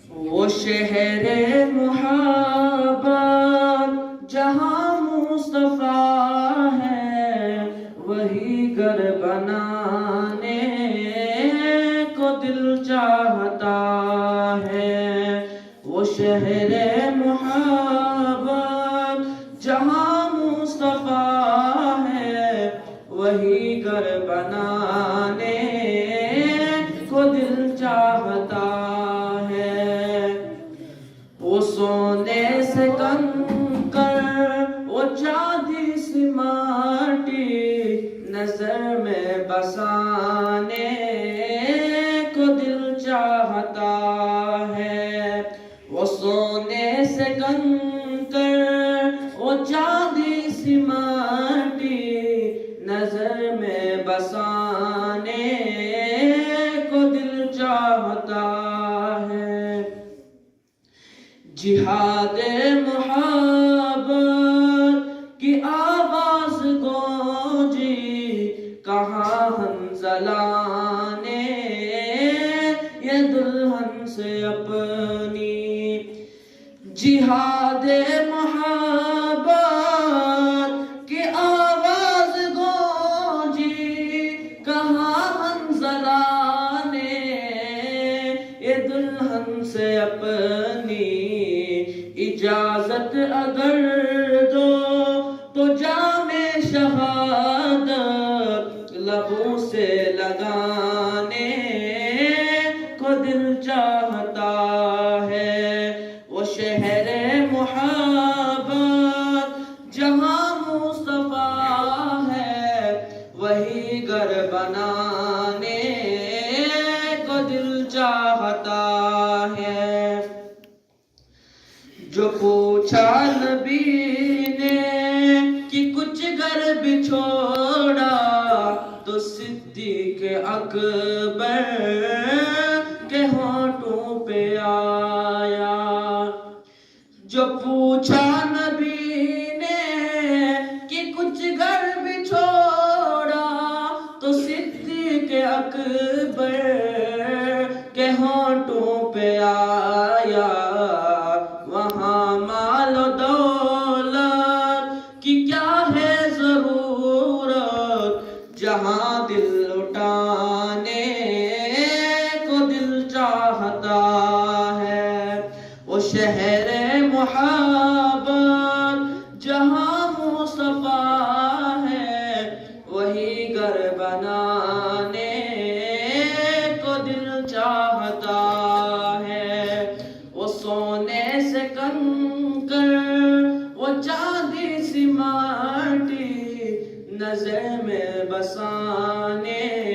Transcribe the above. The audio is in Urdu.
وہ شہر محبت جہاں مصطفیٰ ہے، وہی گھر بنانے کو دل چاہتا ہے۔ وہ شہر محبت جہاں مصطفیٰ ہے، وہی گھر بنانے کو دل چاہتا ہے۔ وہ سونے سے کنکر، وہ چاندی سی ماٹی، نظر میں بسانے کو دل چاہتا ہے۔ وہ سونے سے کنکر، وہ چاندی سی ماٹی، نظر میں بسانے کو دل چاہتا ہے۔ جہاد محبت کی آواز گونجی، کہاں حنظلہ نے یہ دلہن سے اپنی۔ جہاد محبت کی آواز گونجی، کہاں حنظلہ نے یہ دلہن سے اپنی۔ اجازت اگر دو تو جام شہادت لبوں سے لگانے کو دل چاہتا ہے۔ وہ شہر محبت جہاں مصطفیٰ ہے، وہی گھر بنانے کو دل چاہتا ہے۔ جو پوچھا نبی نے کہ کچھ گھر بچھوڑا، تو صدیق اکبر کے ہونٹوں پہ آیا۔ جو پوچھا نبی نے کہ کچھ گھر بچھوڑا، تو صدیق اکبر کے ہونٹوں پہ آیا۔ وہاں مال و دولت کی کیا ہے ضرورت، جہاں دل لٹانے کو دل چاہتا ہے۔ وہ شہر محبت جہاں مصطفیٰ ہے، وہی گھر بنانے کو دل چاہتا ہے۔ وہ سونے سے کنکر، وہ چاندی سی ماٹی، نظر میں بسانے